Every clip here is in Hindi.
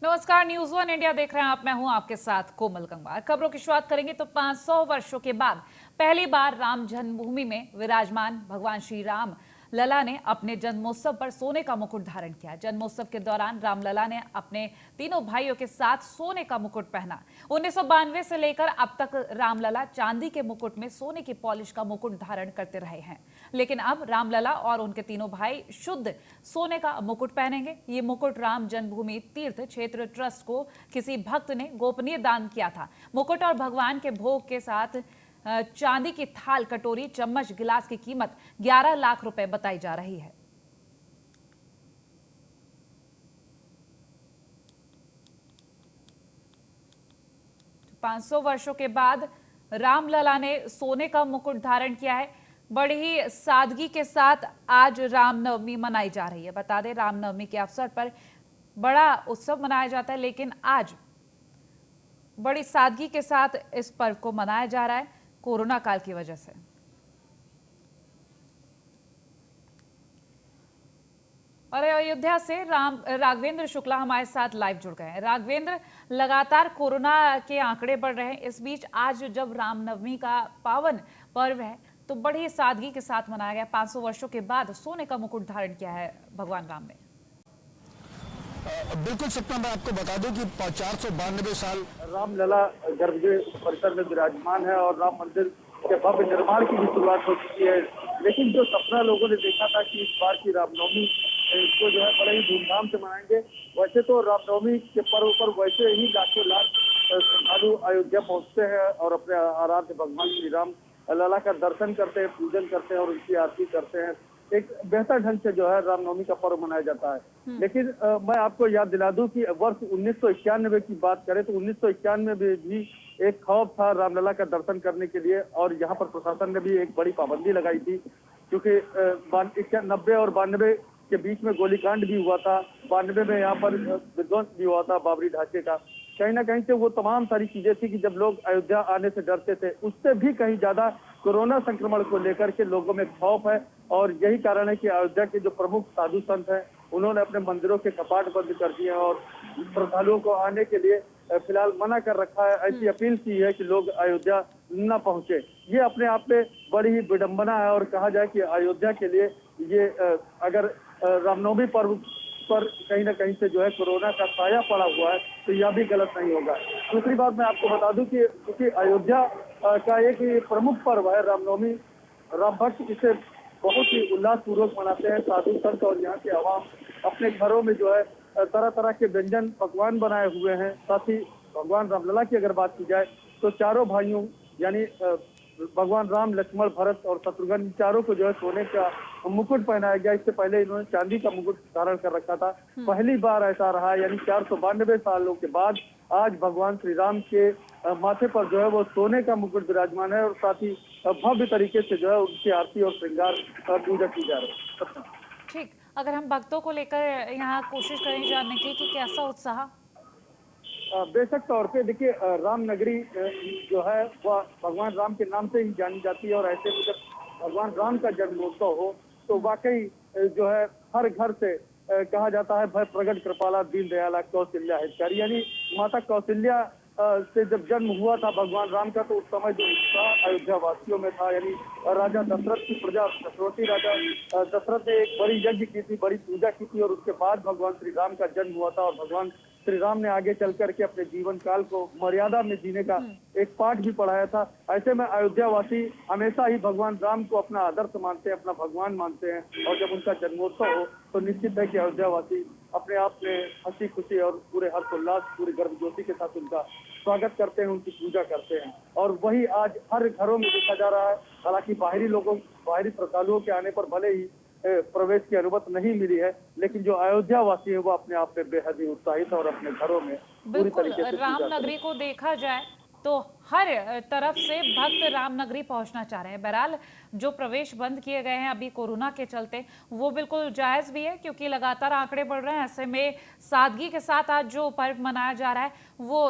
नमस्कार, न्यूज वन इंडिया देख रहे हैं आप। मैं हूं आपके साथ कोमल गंगवार। खबरों की शुरुआत करेंगे तो 500 वर्षों के बाद पहली बार राम जन्मभूमि में विराजमान भगवान श्री राम लला ने अपने जन्मोत्सव पर सोने का मुकुट धारण किया। जन्मोत्सव के दौरान रामलला ने अपने तीनों भाइयों के साथ सोने का मुकुट पहना। 1992 से लेकर अब तक रामलला चांदी के मुकुट में सोने की पॉलिश का मुकुट धारण करते रहे हैं, लेकिन अब रामलला और उनके तीनों भाई शुद्ध सोने का मुकुट पहनेंगे। ये मुकुट राम जन्मभूमि तीर्थ क्षेत्र ट्रस्ट को किसी भक्त ने गोपनीय दान किया था। मुकुट और भगवान के भोग के साथ चांदी की थाल, कटोरी, चम्मच, गिलास की कीमत 11 लाख रुपए बताई जा रही है। तो 500 वर्षों के बाद रामलला ने सोने का मुकुट धारण किया है। बड़ी ही सादगी के साथ आज रामनवमी मनाई जा रही है। बता दें, रामनवमी के अवसर पर बड़ा उत्सव मनाया जाता है, लेकिन आज बड़ी सादगी के साथ इस पर्व को मनाया जा रहा है कोरोना काल की वजह से। और अयोध्या से राघवेंद्र शुक्ला हमारे साथ लाइव जुड़ गए हैं। राघवेंद्र, लगातार कोरोना के आंकड़े बढ़ रहे हैं, इस बीच आज जब रामनवमी का पावन पर्व है तो बड़ी सादगी के साथ मनाया गया। 500 वर्षों के बाद सोने का मुकुट धारण किया है भगवान राम ने। बिल्कुल सपना, मैं आपको बता दूं कि 492 साल रामलला गर्भगृह परिसर में विराजमान है और राम मंदिर के भव्य निर्माण की भी शुरुआत हो चुकी है। लेकिन जो सपना लोगों ने देखा था कि इस बार की रामनवमी इसको जो है बड़े ही धूमधाम से मनाएंगे, वैसे तो रामनवमी के पर्व पर वैसे ही लाखों लाख श्रद्धालु अयोध्या पहुंचते हैं और अपने आराध्य भगवान श्री राम लला का दर्शन करते हैं, पूजन करते हैं और उनकी आरती करते हैं। एक बेहतर ढंग से जो है रामनवमी का पर्व मनाया जाता है। लेकिन मैं आपको याद दिला दूं कि वर्ष 1991 की बात करें तो 1991 में भी एक खौफ था रामलला का दर्शन करने के लिए, और यहाँ पर प्रशासन ने भी एक बड़ी पाबंदी लगाई थी, क्योंकि 90 और 92 के बीच में गोलीकांड भी हुआ था। 92 में यहाँ पर विध्वंस भी हुआ था बाबरी ढांचे का। कहीं ना कहीं से वो तमाम सारी चीजें थी कि जब लोग अयोध्या आने से डरते थे, उससे भी कहीं ज्यादा कोरोना संक्रमण को लेकर के लोगों में खौफ है। और यही कारण है कि अयोध्या के जो प्रमुख साधु संत हैं उन्होंने अपने मंदिरों के कपाट बंद कर दिए हैं और श्रद्धालुओं को आने के लिए फिलहाल मना कर रखा है। ऐसी अपील की है कि लोग अयोध्या न पहुंचे। ये अपने आप में बड़ी ही विडंबना है और कहा जाए कि अयोध्या के लिए ये अगर रामनवमी पर्व पर कहीं ना कहीं से जो है कोरोना का साया पड़ा हुआ है तो यह भी गलत नहीं होगा। दूसरी बात मैं आपको बता दूं कि क्योंकि अयोध्या का एक प्रमुख पर्व है रामनवमी, राम भक्त इसे बहुत ही उल्लासपूर्वक मनाते हैं। साधु संत और यहाँ के आवाम अपने घरों में जो है तरह तरह के व्यंजन पकवान बनाए हुए हैं। साथ ही भगवान रामलला की अगर बात की जाए तो चारों भाइयों यानी भगवान राम, लक्ष्मण, भरत और शत्रुघ्न, चारों को जो है सोने का मुकुट पहनाया गया। इससे पहले इन्होंने चांदी का मुकुट धारण कर रखा था। पहली बार ऐसा रहा, यानी 492 सालों के बाद आज भगवान श्री राम के माथे पर जो है वो सोने का मुकुट विराजमान है और साथ ही भव्य तरीके से जो है उनकी आरती और श्रृंगार पूजा की जा रही है। ठीक, अगर हम भक्तों को लेकर यहाँ कोशिश करें जानने की कि कैसा उत्साह। बेशक तौर पे देखिए, राम नगरी जो है वह भगवान राम के नाम से ही जानी जाती है और ऐसे में जब भगवान राम का जन्मोत्सव हो तो वाकई जो है हर घर से कहा जाता है भय प्रगट कृपाला दीन दयाला कौशल्या हितकारी, यानी माता कौशल्या से जब जन्म हुआ था भगवान राम का तो उस समय जो उत्साह अयोध्या वासियों में था, यानी राजा दशरथ की प्रजा चक्रवर्ती राजा दशरथ ने एक बड़ी यज्ञ की थी, बड़ी पूजा की थी और उसके बाद भगवान श्री राम का जन्म हुआ था। और भगवान श्री राम ने आगे चल करके अपने जीवन काल को मर्यादा में जीने का एक पाठ भी पढ़ाया था। ऐसे में अयोध्या वासी हमेशा ही भगवान राम को अपना आदर्श मानते हैं, अपना भगवान मानते हैं और जब उनका जन्मोत्सव हो तो निश्चित है कि अयोध्या वासी अपने आप में हंसी खुशी और पूरे हर्षोल्लास, पूरे गर्मजोशी के साथ उनका स्वागत करते हैं, उनकी पूजा करते हैं। और वही आज हर घरों में देखा जा रहा है। हालांकि बाहरी श्रद्धालुओं के आने पर भले ही प्रवेश की अनुमति नहीं मिली है, लेकिन जो अयोध्या वासी है वो अपने आप में बेहद ही उत्साहित और अपने घरों में पूरी बिल्कुल, तरीके से राम नगरी को देखा जाए तो हर तरफ से भक्त राम नगरी पहुंचना चाह रहे हैं। बहरहाल जो प्रवेश बंद किए गए हैं अभी कोरोना के चलते, वो बिल्कुल जायज भी है क्योंकि लगातार आंकड़े बढ़ रहे हैं। ऐसे में सादगी के साथ आज जो पर्व मनाया जा रहा है वो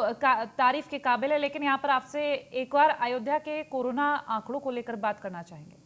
तारीफ के काबिल है। लेकिन यहाँ पर आपसे एक बार अयोध्या के कोरोना आंकड़ों को लेकर बात करना चाहेंगे।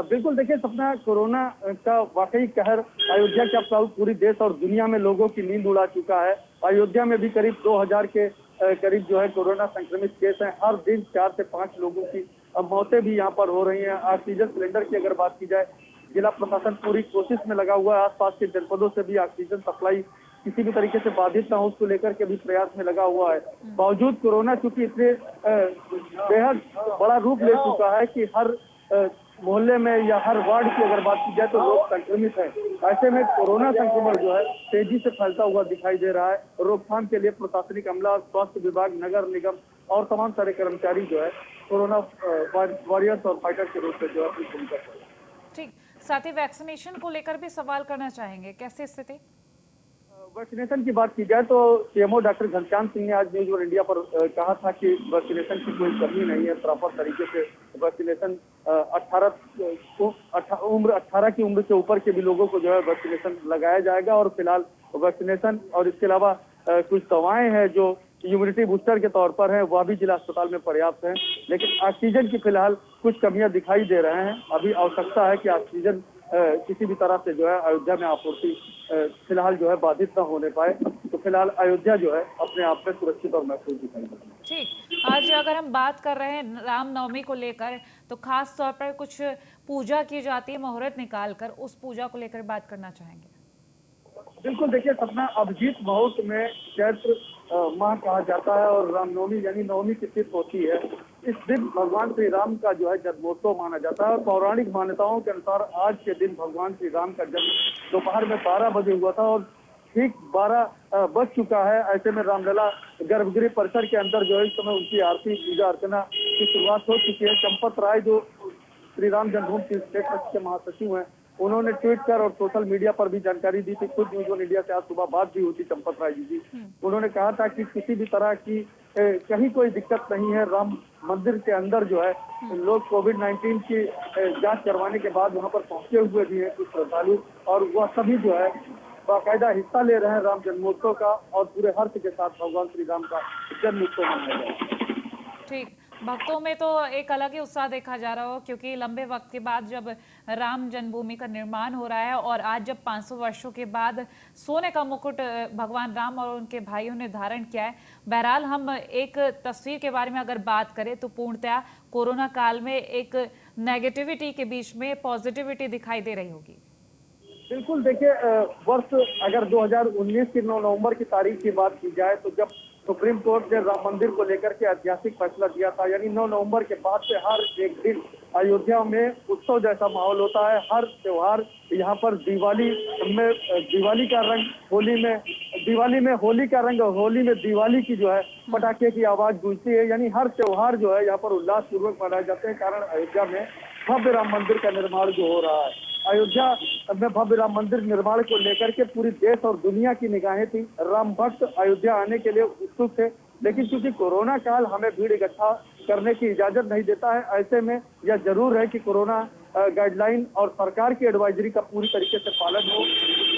बिल्कुल देखिए सपना, कोरोना का वाकई कहर अयोध्या के अब पूरी देश और दुनिया में लोगों की नींद उड़ा चुका है। अयोध्या में भी करीब 2000 के करीब जो है कोरोना संक्रमित केस हैं। हर दिन 4 से 5 लोगों की मौतें भी यहाँ पर हो रही हैं। ऑक्सीजन सिलेंडर की अगर बात की जाए, जिला प्रशासन पूरी कोशिश में लगा हुआ है। आसपास के जनपदों से भी ऑक्सीजन सप्लाई किसी भी तरीके से बाधित ना हो, उसको लेकर के भी प्रयास में लगा हुआ है। बावजूद कोरोना चूंकि इतने बेहद बड़ा रूप ले चुका है कि हर मोहल्ले में या हर वार्ड की अगर बात की जाए तो लोग संक्रमित हैं। ऐसे में कोरोना संक्रमण जो है तेजी से फैलता हुआ दिखाई दे रहा है। रोकथाम के लिए प्रशासनिक अमला, स्वास्थ्य विभाग, नगर निगम और तमाम सारे कर्मचारी जो है कोरोना वॉरियर्स और फाइटर के रूप में जो है अपनी भूमिका कर रहे हैं। ठीक, साथ ही वैक्सीनेशन को लेकर भी सवाल करना चाहेंगे, कैसी स्थिति? वैक्सीनेशन की बात की जाए तो सीएमओ डॉक्टर घनश्याम सिंह ने आज न्यूज वन इंडिया पर कहा था कि वैक्सीनेशन की कोई कमी नहीं है। प्रॉपर तरीके से वैक्सीनेशन 18 की उम्र से ऊपर के भी लोगों को जो है वैक्सीनेशन लगाया जाएगा। और फिलहाल वैक्सीनेशन और इसके अलावा कुछ दवाएं हैं जो इम्यूनिटी बूस्टर के तौर पर है, वह भी जिला अस्पताल में पर्याप्त है। लेकिन ऑक्सीजन की फिलहाल कुछ कमियां दिखाई दे रहे हैं। अभी आवश्यकता है कि ऑक्सीजन किसी भी तरह से जो है अयोध्या में आपूर्ति फिलहाल जो है बाधित न होने पाए। तो फिलहाल अयोध्या जो है अपने आप में सुरक्षित और महफूज दिखाई दे रही है। ठीक, आज अगर हम बात कर रहे हैं रामनवमी को लेकर, तो खास तौर पर कुछ पूजा की जाती है मुहूर्त निकालकर, उस पूजा को लेकर बात करना चाहेंगे। बिल्कुल देखिए सपना, अभिजीत मुहूर्त में चैत्र माह कहा जाता है और रामनवमी यानी नवमी की तिथि होती है। इस दिन भगवान श्री राम का जो है जन्मोत्सव माना जाता है। और पौराणिक मान्यताओं के अनुसार आज के दिन भगवान श्री राम का जन्म दोपहर में 12 बजे हुआ था और ठीक 12 बज चुका है। ऐसे में रामलला गर्भगृह परिसर के अंदर जो है इस समय उनकी आरती पूजा अर्चना की शुरुआत हो चुकी है। चंपत राय जो श्री राम जन्मभूमि स्टेट ट्रस्ट के महासचिव हैं, उन्होंने ट्वीट कर और सोशल मीडिया पर भी जानकारी दी थी। खुद न्यूज वन इंडिया से आज सुबह बात भी हुई थी चंपत राय जी की। उन्होंने कहा था कि किसी भी तरह की कहीं कोई दिक्कत नहीं है। राम मंदिर के अंदर जो है लोग कोविड-19 की जांच करवाने के बाद वहां पर पहुंचे हुए भी हैं कुछ श्रद्धालु, और वह सभी जो है बाकायदा हिस्सा ले रहे हैं राम जन्मोत्सव का और पूरे हर्ष के साथ भगवान श्री राम का जन्मोत्सव मनाया जाएगा। ठीक, भक्तों में तो एक अलग ही उत्साह देखा जा रहा हो, क्योंकि लंबे वक्त के बाद जब राम जन्मभूमि का निर्माण हो रहा है और आज जब 500 वर्षों के बाद सोने का मुकुट भगवान राम और उनके भाइयों ने धारण किया है। बहरहाल हम एक तस्वीर के बारे में अगर बात करें तो पूर्णतया कोरोना काल में एक नेगेटिविटी के बीच में पॉजिटिविटी दिखाई दे रही होगी। बिल्कुल देखिए, वर्ष अगर 2019 की 9 नवंबर की तारीख की बात की जाए तो जब सुप्रीम कोर्ट ने राम मंदिर को लेकर के ऐतिहासिक फैसला दिया था, यानी 9 नवंबर के बाद से हर एक दिन अयोध्या में उत्सव जैसा माहौल होता है। हर त्योहार यहाँ पर दिवाली का रंग, दिवाली में होली का रंग और होली में दिवाली की जो है पटाखे की आवाज गूंजती है। यानी हर त्योहार जो है यहाँ पर उल्लासपूर्वक मनाए जाते हैं। कारण अयोध्या में भव्य राम मंदिर का निर्माण जो हो रहा है। अयोध्या में भव्य राम मंदिर निर्माण को लेकर के पूरी देश और दुनिया की निगाहें थी। राम भक्त अयोध्या आने के लिए उत्सुक थे, लेकिन क्योंकि कोरोना काल हमें भीड़ इकट्ठा करने की इजाजत नहीं देता है, ऐसे में यह जरूर है कि कोरोना गाइडलाइन और सरकार की एडवाइजरी का पूरी तरीके से पालन हो।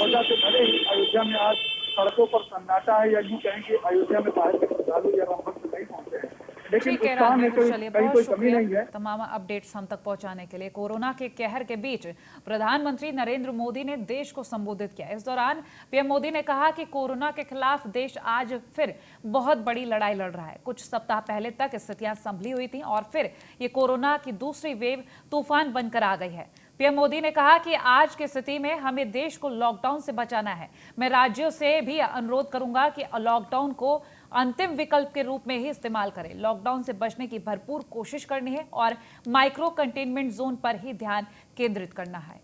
वजह से भले ही अयोध्या में आज सड़कों पर सन्नाटा है, या यूं कहें कि अयोध्या में बाहर के श्रद्धालु या राम भक्त नहीं पहुंचे हैं, लेकिन ठीक है उत्साह में राजवीर, चलिए कहीं बहुत कोई कमी नहीं शुक्रिया है। तमाम अपडेट्स हम तक पहुंचाने के लिए। कोरोना के कहर के बीच प्रधानमंत्री नरेंद्र मोदी ने देश को संबोधित किया। इस दौरान पीएम मोदी ने कहा कि कोरोना के खिलाफ देश आज फिर बहुत बड़ी लड़ाई लड़ रहा है। कुछ सप्ताह पहले तक स्थितियां संभली हुई थी और फिर ये कोरोना की दूसरी वेव तूफान बनकर आ गई है। पीएम मोदी ने कहा कि आज की स्थिति में हमें देश को लॉकडाउन से बचाना है। मैं राज्यों से भी अनुरोध करूंगा कि लॉकडाउन को अंतिम विकल्प के रूप में ही इस्तेमाल करें। लॉकडाउन से बचने की भरपूर कोशिश करनी है और माइक्रो कंटेनमेंट जोन पर ही ध्यान केंद्रित करना है।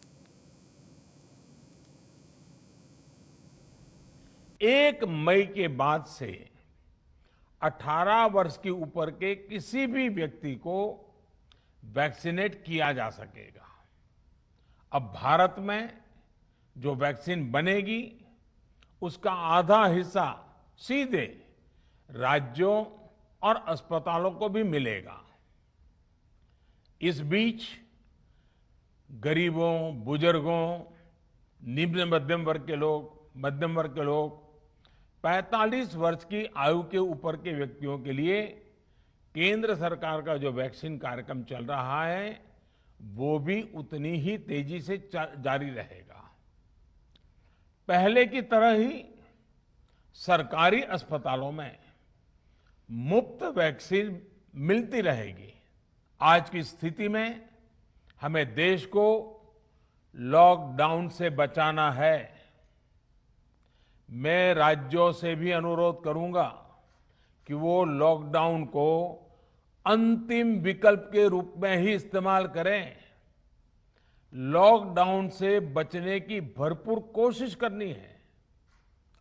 1 मई के बाद से 18 वर्ष के ऊपर के किसी भी व्यक्ति को वैक्सीनेट किया जा सकेगा। अब भारत में जो वैक्सीन बनेगी उसका आधा हिस्सा सीधे राज्यों और अस्पतालों को भी मिलेगा। इस बीच गरीबों, बुजुर्गों, निम्न मध्यम वर्ग के लोग 45 वर्ष की आयु के ऊपर के व्यक्तियों के लिए केंद्र सरकार का जो वैक्सीन कार्यक्रम चल रहा है वो भी उतनी ही तेजी से जारी रहेगा। पहले की तरह ही सरकारी अस्पतालों में मुफ्त वैक्सीन मिलती रहेगी। आज की स्थिति में हमें देश को लॉकडाउन से बचाना है। मैं राज्यों से भी अनुरोध करूंगा कि वो लॉकडाउन को अंतिम विकल्प के रूप में ही इस्तेमाल करें। लॉकडाउन से बचने की भरपूर कोशिश करनी है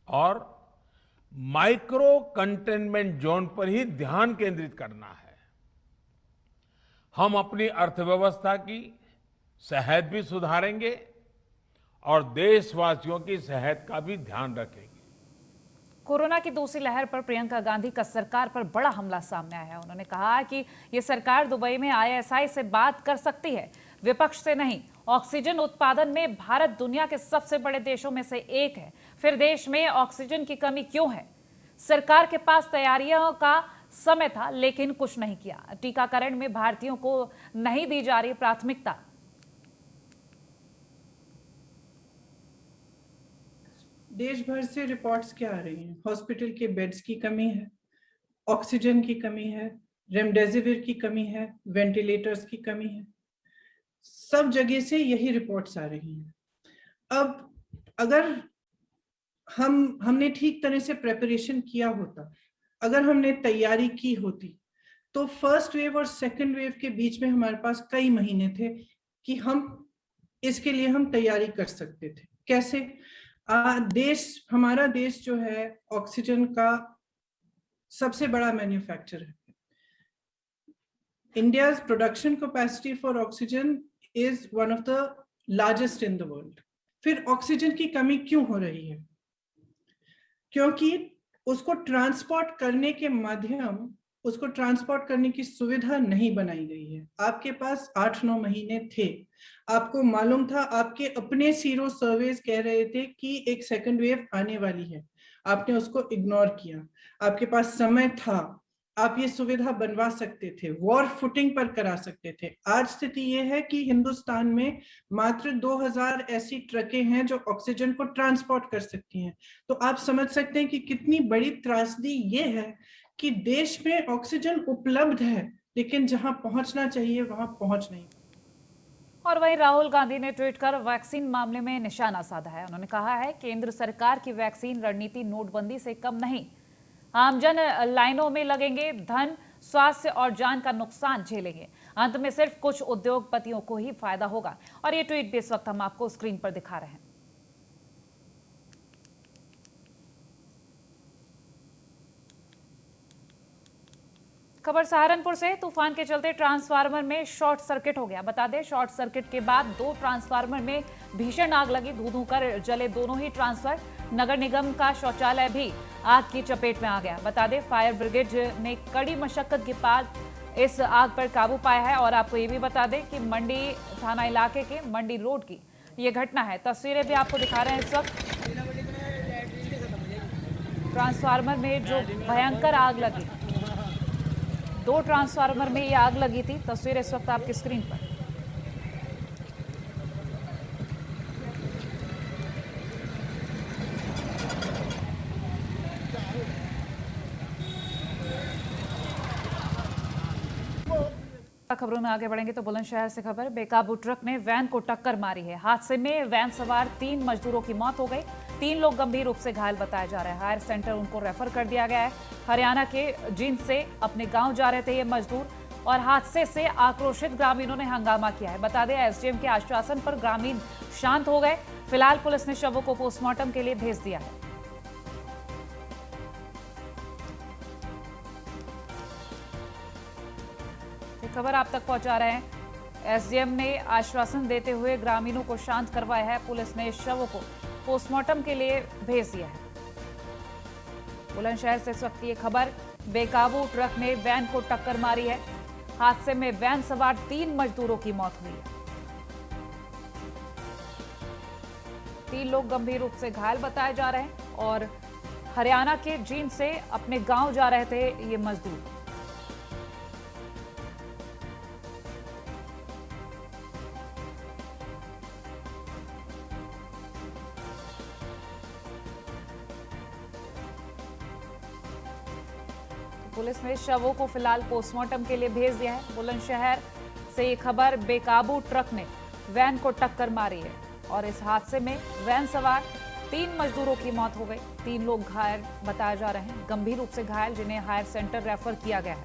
और माइक्रो कंटेनमेंट जोन पर ही ध्यान केंद्रित करना है। हम अपनी अर्थव्यवस्था की सेहत भी सुधारेंगे और देशवासियों की सेहत का भी ध्यान रखेंगे। कोरोना की दूसरी लहर पर प्रियंका गांधी का सरकार पर बड़ा हमला सामने आया है। उन्होंने कहा कि ये सरकार दुबई में आईएसआई से बात कर सकती है, विपक्ष से नहीं। ऑक्सीजन उत्पादन में भारत दुनिया के सबसे बड़े देशों में से एक है, फिर देश में ऑक्सीजन की कमी क्यों है? सरकार के पास तैयारियों का समय था लेकिन कुछ नहीं किया। टीकाकरण में भारतीयों को नहीं दी जा रही प्राथमिकता। देश भर से रिपोर्ट्स क्या आ रही हैं? हॉस्पिटल के बेड्स की कमी है, ऑक्सीजन की कमी है, रेमडेसिविर की कमी है, वेंटिलेटर्स की कमी है। सब जगह से यही रिपोर्ट्स आ रही हैं। अब अगर हमने ठीक तरह से प्रिपरेशन किया होता, अगर हमने तैयारी की होती, तो फर्स्ट वेव और सेकंड वेव के बीच में हमारे पास कई महीने थे कि हम इसके लिए हम तैयारी कर सकते थे। कैसे? हमारा देश जो है ऑक्सीजन का सबसे बड़ा मैन्युफैक्चरर है। India's production capacity for oxygen is one of the largest in the world. फिर ऑक्सीजन की कमी क्यों हो रही है? क्योंकि उसको ट्रांसपोर्ट करने के माध्यम, उसको ट्रांसपोर्ट करने की सुविधा नहीं बनाई गई है। आपके पास 8-9 महीने थे, आपको मालूम था, आपके अपने सीरो सर्वेस कह रहे थे कि एक सेकंड वेव आने वाली है, आपने उसको इग्नोर किया। आपके पास समय था, आप ये सुविधा बनवा सकते थे, वॉर फुटिंग पर करा सकते थे। आज स्थिति ये है कि हिंदुस्तान में मात्र 2000 ऐसी ट्रकें हैं जो ऑक्सीजन को ट्रांसपोर्ट कर सकती हैं। तो आप समझ सकते हैं कि कितनी बड़ी त्रासदी ये है कि देश में ऑक्सीजन उपलब्ध है लेकिन जहां पहुंचना चाहिए वहां पहुंच नहीं। और वहीं राहुल गांधी ने ट्वीट कर वैक्सीन मामले में निशाना साधा है। उन्होंने कहा है केंद्र सरकार की वैक्सीन रणनीति नोटबंदी से कम नहीं, आमजन लाइनों में लगेंगे, धन, स्वास्थ्य और जान का नुकसान झेलेंगे, अंत में सिर्फ कुछ उद्योगपतियों को ही फायदा होगा। और ये ट्वीट भी इस वक्त हम आपको स्क्रीन पर दिखा रहे हैं। खबर सहारनपुर से, तूफान के चलते ट्रांसफार्मर में शॉर्ट सर्किट हो गया। बता दें, शॉर्ट सर्किट के बाद 2 ट्रांसफार्मर में भीषण आग लगी, धू-धू कर जले दोनों ही ट्रांसफार्मर। नगर निगम का शौचालय भी आग की चपेट में आ गया। बता दें, फायर ब्रिगेड ने कड़ी मशक्कत के बाद इस आग पर काबू पाया है। और आपको ये भी बता दें कि मंडी थाना इलाके के मंडी रोड की ये घटना है। तस्वीरें भी आपको दिखा रहे हैं इस वक्त। ट्रांसफार्मर में जो भयंकर आग लगी, 2 ट्रांसफार्मर में ये आग लगी थी। तस्वीर इस वक्त आपकी स्क्रीन पर। खबरों में आगे बढ़ेंगे तो बुलंदशहर से खबर। बेकाबू ट्रक ने वैन को टक्कर मारी है। हादसे में वैन सवार 3 मजदूरों की मौत हो गई। 3 लोग गंभीर रूप से घायल बताया जा रहा है। हायर सेंटर उनको रेफर कर दिया गया है। हरियाणा के जींद से अपने गांव जा रहे थे ये मजदूर और हादसे से आक्रोशित ग्रामीणों ने हंगामा किया है। बता दें, एसडीएम के आश्वासन पर ग्रामीण शांत हो गए। फिलहाल पुलिस ने शवों को पोस्टमार्टम के लिए भेज दिया है। खबर आप तक पहुंचा रहे हैं। एसडीएम ने आश्वासन देते हुए ग्रामीणों को शांत करवाया है। पुलिस ने शवों को पोस्टमार्टम के लिए भेज दिया है। बुलंदशहर से इस वक्त ये खबर, बेकाबू ट्रक ने वैन को टक्कर मारी है। हादसे में वैन सवार 3 मजदूरों की मौत हुई है। 3 लोग गंभीर रूप से घायल बताए जा रहे हैं और हरियाणा के जींद से अपने गांव जा रहे थे ये मजदूर। पुलिस ने शवों को फिलहाल पोस्टमार्टम के लिए भेज दिया है। बुलंदशहर से ये खबर, बेकाबू ट्रक ने वैन को टक्कर मारी है और इस हादसे में वैन सवार 3 मजदूरों की मौत हो गई। 3 लोग घायल बताए जा रहे हैं, गंभीर रूप से घायल, जिन्हें हायर सेंटर रेफर किया गया है।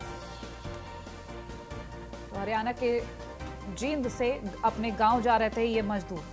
तो हरियाणा के जींद से अपने गांव जा रहे थे ये मजदूर।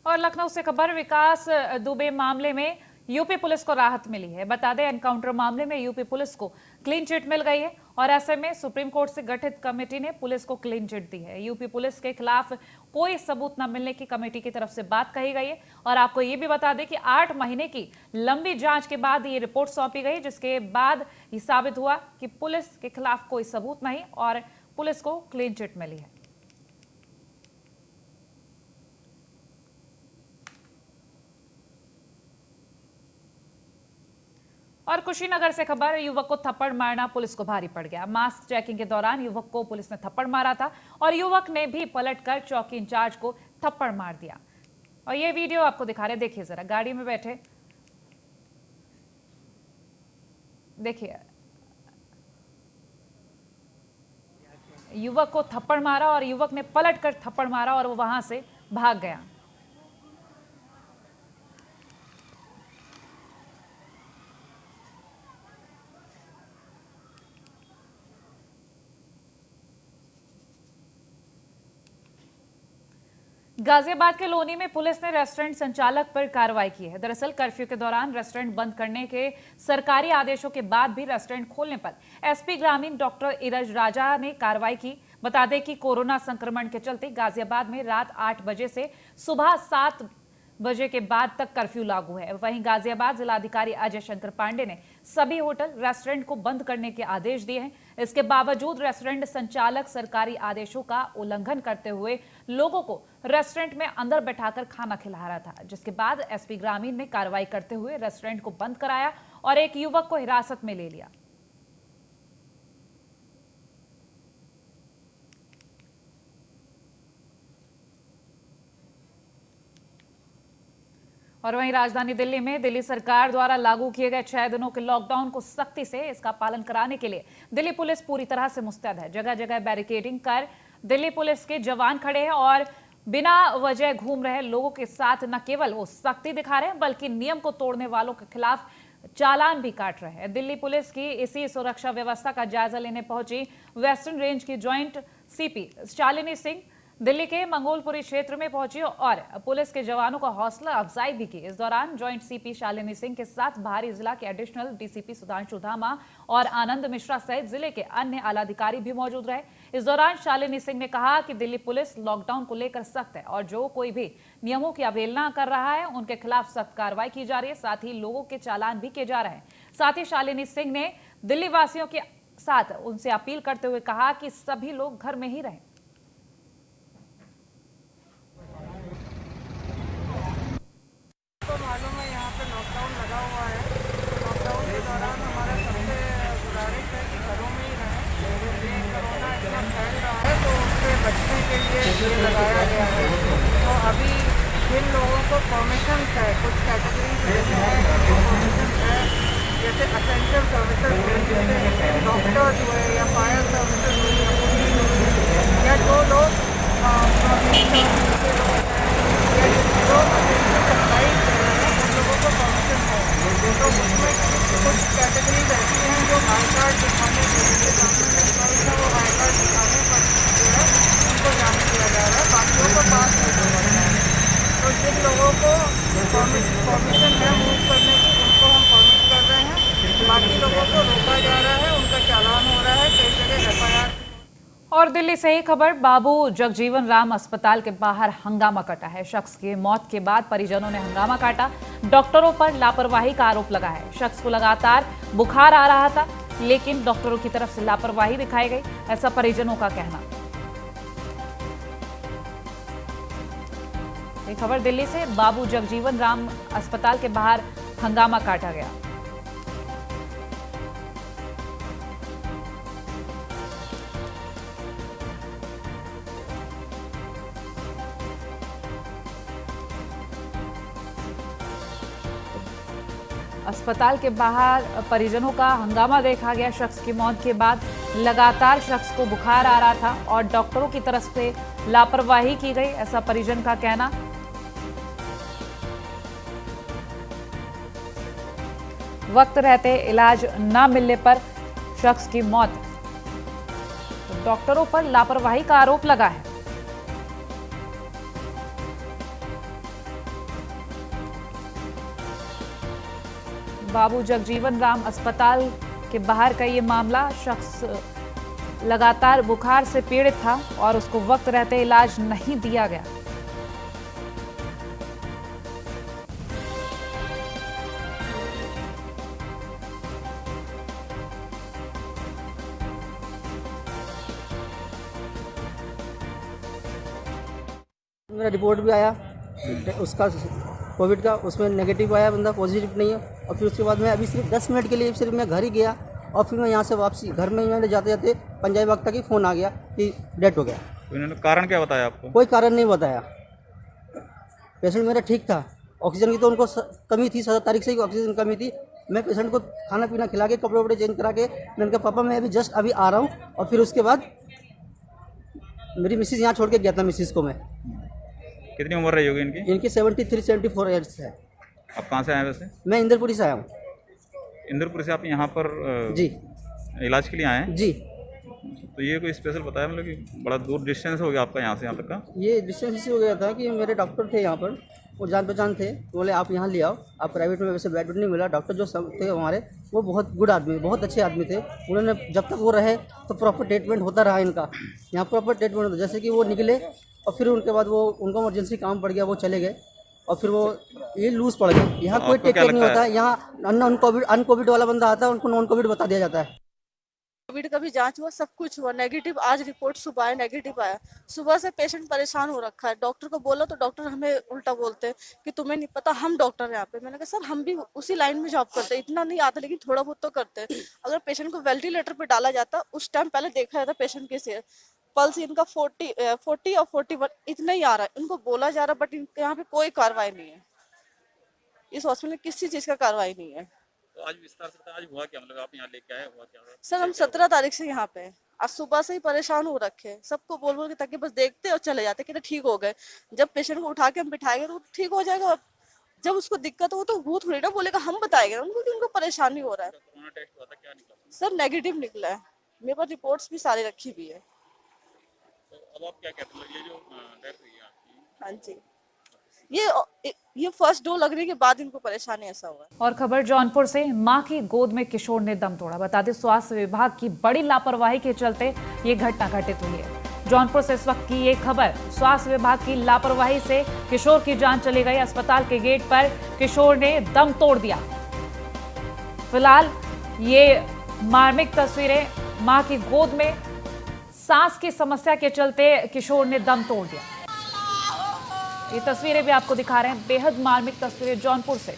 और लखनऊ से खबर, विकास दुबे मामले में यूपी पुलिस को राहत मिली है। बता दें, एनकाउंटर मामले में यूपी पुलिस को क्लीन चिट मिल गई है और ऐसे में सुप्रीम कोर्ट से गठित कमेटी ने पुलिस को क्लीन चिट दी है। यूपी पुलिस के खिलाफ कोई सबूत न मिलने की कमेटी की तरफ से बात कही गई है। और आपको ये भी बता दें कि 8 महीने की लंबी जांच के बाद ये रिपोर्ट सौंपी गई, जिसके बाद ये साबित हुआ कि पुलिस के खिलाफ कोई सबूत नहीं और पुलिस को क्लीन चिट मिली है। और कुशीनगर से खबर, युवक को थप्पड़ मारना पुलिस को भारी पड़ गया। मास्क चेकिंग के दौरान युवक को पुलिस ने थप्पड़ मारा था और युवक ने भी पलटकर चौकी इंचार्ज को थप्पड़ मार दिया। और ये वीडियो आपको दिखा रहे, देखिए जरा, गाड़ी में बैठे देखिए, युवक को थप्पड़ मारा और युवक ने पलटकर थप्पड़ मारा और वो वहां से भाग गया। गाजियाबाद के लोनी में पुलिस ने रेस्टोरेंट संचालक पर कार्रवाई की है। दरअसल कर्फ्यू के दौरान रेस्टोरेंट बंद करने के सरकारी आदेशों के बाद भी रेस्टोरेंट खोलने पर एसपी ग्रामीण डॉक्टर इरज राजा ने कार्रवाई की। बता दें कि कोरोना संक्रमण के चलते गाजियाबाद में रात 8 बजे से सुबह 7 बजे के बाद तक कर्फ्यू लागू है। वहीं गाजियाबाद जिलाधिकारी अजय शंकर पांडे ने सभी होटल रेस्टोरेंट को बंद करने के आदेश दिए हैं। इसके बावजूद रेस्टोरेंट संचालक सरकारी आदेशों का उल्लंघन करते हुए लोगों को रेस्टोरेंट में अंदर बैठाकर खाना खिला रहा था, जिसके बाद एसपी ग्रामीण ने कार्रवाई करते हुए रेस्टोरेंट को बंद कराया और एक युवक को हिरासत में ले लिया। और वहीं राजधानी दिल्ली में दिल्ली सरकार द्वारा लागू किए गए 6 दिनों के लॉकडाउन को सख्ती से इसका पालन कराने के लिए दिल्ली पुलिस पूरी तरह से मुस्तैद है। जगह जगह बैरिकेडिंग कर दिल्ली पुलिस के जवान खड़े हैं और बिना वजह घूम रहे लोगों के साथ न केवल वो सख्ती दिखा रहे हैं, बल्कि नियम को तोड़ने वालों के खिलाफ चालान भी काट रहे हैं। दिल्ली पुलिस की इसी सुरक्षा व्यवस्था का जायजा लेने पहुंची वेस्टर्न रेंज की ज्वाइंट सीपी शालिनी सिंह दिल्ली के मंगोलपुरी क्षेत्र में पहुंची और पुलिस के जवानों का हौसला अफजाई भी की। इस दौरान ज्वाइंट सीपी शालिनी सिंह के साथ बाहरी जिला के एडिशनल डीसीपी सुधांशु धामा और आनंद मिश्रा सहित जिले के अन्य आलाधिकारी भी मौजूद रहे। इस दौरान शालिनी सिंह ने कहा कि दिल्ली पुलिस लॉकडाउन को लेकर सख्त है और जो कोई भी नियमों की अवहेलना कर रहा है उनके खिलाफ सख्त कार्रवाई की जा रही है, साथ ही लोगों के चालान भी किए जा रहे हैं। साथ ही शालिनी सिंह ने दिल्ली वासियों के साथ उनसे अपील करते हुए कहा कि सभी लोग घर में ही रहें। मालूम है यहाँ पे लॉकडाउन लगा हुआ है। लॉकडाउन के दौरान हमारा सबसे गुजारिश है कि घरों में ही रहें। ये कोरोना इतना फैल रहा है तो उससे बचने के लिए ये लगाया गया है। तो अभी जिन लोगों को परमिशन है, कुछ कैटेगरीज परमिशन है, जैसे असेंशियल सर्विसेज, डॉक्टर्स हुए या फायर सर्विसेज हुई या पुलिस हुई या जो लोग तो उसमें कुछ कैटेगरीज ऐसी हैं जो आई कार्ड दिखाने के लिए वो आई कार्ड दिखाने पर जो है उनको जाने दिया जा रहा है, बाकियों को पास नहीं करना है। तो जिन लोगों को परमिशन है मूव करने की उनको हम परमिट कर रहे हैं, बाकी लोगों को रोका जा रहा है, उनका चालान हो रहा है, कई जगह FIR। और दिल्ली से ही खबर, बाबू जगजीवन राम अस्पताल के बाहर हंगामा कटा है। शख्स की मौत के बाद परिजनों ने हंगामा काटा, डॉक्टरों पर लापरवाही का आरोप लगा है। शख्स को लगातार बुखार आ रहा था, लेकिन डॉक्टरों की तरफ से लापरवाही दिखाई गई, ऐसा परिजनों का कहना। ये खबर दिल्ली से, बाबू जगजीवन राम अस्पताल के बाहर हंगामा काटा गया। अस्पताल के बाहर परिजनों का हंगामा देखा गया। शख्स की मौत के बाद लगातार शख्स को बुखार आ रहा था और डॉक्टरों की तरफ से लापरवाही की गई, ऐसा परिजन का कहना। वक्त रहते इलाज न मिलने पर शख्स की मौत, तो डॉक्टरों पर लापरवाही का आरोप लगा है। बाबू जगजीवन राम अस्पताल के बाहर का ये मामला। शख्स लगातार बुखार से पीड़ित था और उसको वक्त रहते इलाज नहीं दिया गया। मेरा रिपोर्ट भी आया उसका कोविड का, उसमें नेगेटिव आया, बंदा पॉजिटिव नहीं है। और फिर उसके बाद मैं अभी सिर्फ 10 मिनट के लिए सिर्फ मैं घर ही गया और फिर मैं यहाँ से वापसी घर में मैंने जाते जाते पंजाबी वक्त तक ही फ़ोन आ गया कि डेथ हो गया। तो इन्होंने कारण क्या बताया आपको? कोई कारण नहीं बताया। पेशेंट मेरा ठीक था, ऑक्सीजन की तो उनको कमी थी, 17 तारीख से ही ऑक्सीजन कमी थी। मैं पेशेंट को खाना पीना खिला के कपड़े वपड़े चेंज करा के मैंने कहा पापा मैं अभी जस्ट अभी आ रहा हूँ। और फिर उसके बाद मेरी मिसिज़ यहाँ छोड़ के गया था। मिसिज़ को मैं, कितनी उम्र रही होगी इनकी? इनकी 73-74 ईयर्स है। आप कहाँ से आए वैसे? मैं इंदरपुरी से आया हूँ। इंदरपुर से आप यहाँ पर जी इलाज के लिए आए हैं? जी। तो ये कोई स्पेशल बताया, मतलब कि बड़ा दूर डिस्टेंस हो गया आपका यहाँ से यहाँ तक का? ये डिस्टेंस इसी हो गया था कि मेरे डॉक्टर थे यहाँ पर, वो जान पहचान थे, तो बोले आप यहाँ ले आओ। आप प्राइवेट में वैसे बेड नहीं मिला। डॉक्टर जो सब थे हमारे वो बहुत गुड आदमी, बहुत अच्छे आदमी थे। उन्होंने जब तक वो रहे तो प्रॉपर ट्रीटमेंट होता रहा इनका। यहाँ प्रॉपर ट्रीटमेंट होता, जैसे कि वो निकले और फिर उनके बाद वो उनको इमरजेंसी काम पड़ गया, वो चले गए और फिर वो ये लूज पड़ गए। यहाँ कोई टेक केयर नहीं होता है। यहाँ अनकोविड वाला बंदा आता है, उनको नॉन कोविड बता दिया जाता है। कोविड का भी जांच हुआ, सब कुछ हुआ, नेगेटिव। आज रिपोर्ट सुबह आया, नेगेटिव आया। सुबह से पेशेंट परेशान हो रखा है। डॉक्टर को बोला तो डॉक्टर हमें उल्टा बोलते हैं कि तुम्हें नहीं पता, हम डॉक्टर हैं यहाँ पे। मैंने कहा सर हम भी उसी लाइन में जॉब करते हैं, इतना नहीं आता लेकिन थोड़ा बहुत तो करते हैं। अगर पेशेंट को वेंटिलेटर पे डाला जाता, उस टाइम पहले देखा जाता पेशेंट के पल्स इनका 40 और 41 इतना ही आ रहा है। इनको बोला जा रहा है बट यहाँ पे कोई कार्रवाई नहीं है। इस हॉस्पिटल में किसी चीज का कार्रवाई नहीं है। तो आज विस्तार से आज हुआ क्या, मतलब आप यहाँ लेके आए, हुआ क्या? सर हम 17 तारीख से यहाँ पे, आज सुबह से ही परेशान हो रखे हैं। सबको बोल बोल के ताकि बस देखते और चले जाते कि ठीक हो गए। जब पेशेंट को उठा के हम बिठाएंगे तो ठीक हो जाएगा। जब उसको दिक्कत हो तो वो थोड़ी ना बोलेगा हम बताएंगे उनको कि उनको परेशानी हो रहा है। कोरोना टेस्ट हुआ था, क्या निकला? सर नेगेटिव निकला है। मेरे पास रिपोर्ट्स भी सारी रखी हुई है। तो अब आप क्या कहते हैं, ये जो डेथ हुई है आपकी? हाँ जी, ये फर्स्ट डोज लगने के बाद इनको परेशानी ऐसा हुआ। और खबर जौनपुर से, मां की गोद में किशोर ने दम तोड़ा। बता दें स्वास्थ्य विभाग की बड़ी लापरवाही के चलते ये घटना घटित हुई है। जौनपुर से इस वक्त की ये खबर, स्वास्थ्य विभाग की लापरवाही से किशोर की जान चली गई। अस्पताल के गेट पर किशोर ने दम तोड़ दिया। फिलहाल ये मार्मिक तस्वीरें, मां की गोद में सांस की समस्या के चलते किशोर ने दम तोड़ दिया। ये तस्वीरें भी आपको दिखा रहे हैं, बेहद मार्मिक तस्वीरें जौनपुर से।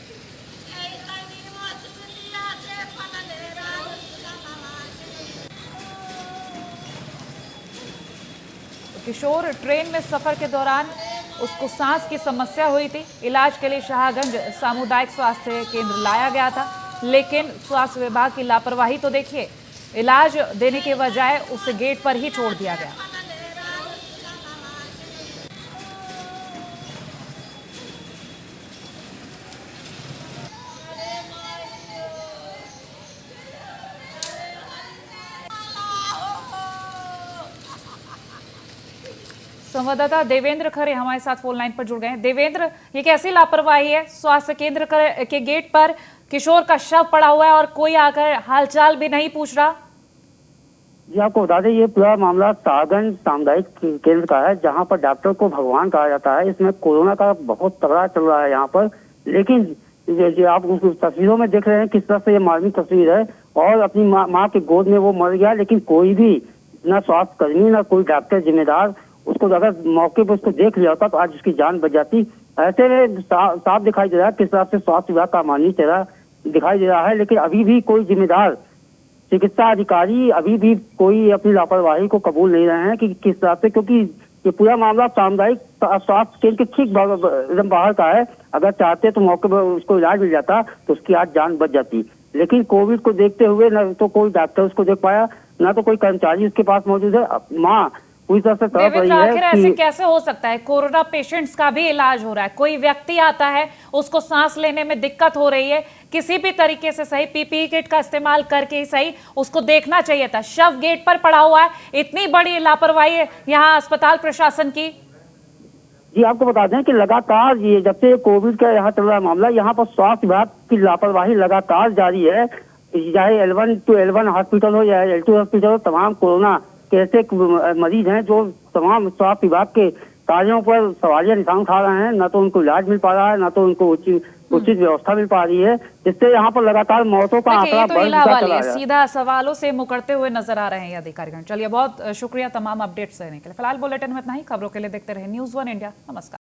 किशोर ट्रेन में सफर के दौरान उसको सांस की समस्या हुई थी। इलाज के लिए शाहगंज सामुदायिक स्वास्थ्य केंद्र लाया गया था, लेकिन स्वास्थ्य विभाग की लापरवाही तो देखिए, इलाज देने के बजाय उसे गेट पर ही छोड़ दिया गया। संवाददाता देवेंद्र खरे हमारे साथ फोन लाइन पर जुड़ गए हैं। देवेंद्र, ये कैसी लापरवाही है? स्वास्थ्य केंद्र के गेट पर किशोर का शव पड़ा हुआ है और कोई आकर हालचाल भी नहीं पूछ रहा। जी आपको बता दें, ये पूरा मामला शाहगंज सामुदायिक केंद्र का है, जहां पर डॉक्टर को भगवान कहा जाता है। इसमें कोरोना का बहुत तगड़ा चल रहा है यहाँ पर, लेकिन जो आप उस तस्वीरों में देख रहे हैं किस तरह से ये मार्मिक तस्वीर है। और अपनी माँ के गोद में वो मर गया, लेकिन कोई भी ना स्वास्थ्य कर्मी ना कोई डॉक्टर जिम्मेदार उसको अगर मौके पर उसको देख लिया होता तो आज उसकी जान बच जाती। ऐसे में साफ दिखाई दे रहा है किस तरह से स्वास्थ्य विभाग का मानवीय चेहरा दिखाई दे रहा है। लेकिन अभी भी कोई जिम्मेदार चिकित्सा अधिकारी अभी भी कोई अपनी लापरवाही को कबूल नहीं रहे हैं कि किस तरह से, क्योंकि ये पूरा मामला सामुदायिक स्वास्थ्य केंद्र के ठीक एकदम बाहर का है। अगर चाहते तो मौके पर उसको इलाज मिल जाता तो उसकी आज जान बच जाती, लेकिन कोविड को देखते हुए न तो कोई डॉक्टर उसको देख पाया, ना तो कोई कर्मचारी उसके पास मौजूद है। माँ पूरी तरह से तड़प रही देवेंद्र, आखिर ऐसे है कैसे हो सकता है? कोरोना पेशेंट्स का भी इलाज हो रहा है, कोई व्यक्ति आता है उसको सांस लेने में दिक्कत हो रही है, किसी भी तरीके से सही पीपीई किट का इस्तेमाल करके ही सही उसको देखना चाहिए था। शव गेट पर पड़ा हुआ है, इतनी बड़ी लापरवाही है यहाँ अस्पताल प्रशासन की। जी आपको बता दें कि लगातार ये जब से कोविड का यहाँ चल रहा है मामला, यहाँ पर स्वास्थ्य विभाग की लापरवाही लगातार जारी है। चाहे L1 to L1 हॉस्पिटल हो या L2 हॉस्पिटल हो, तमाम कोरोना के ऐसे मरीज हैं जो तमाम स्वास्थ्य विभाग के कार्यों पर सवालिया निशान उठा रहे हैं। न तो उनको इलाज मिल पा रहा है, न तो उनको उचित व्यवस्था मिल पा रही है, जिससे यहाँ पर लगातार मौतों का आंकड़ा बढ़ता चला है। सीधा सवालों से मुकरते हुए नजर आ रहे हैं ये अधिकारीगण। चलिए, बहुत शुक्रिया तमाम अपडेट्स देने के लिए। फिलहाल बुलेटिन में इतना ही। खबरों के लिए देखते रहे News1 इंडिया। नमस्कार।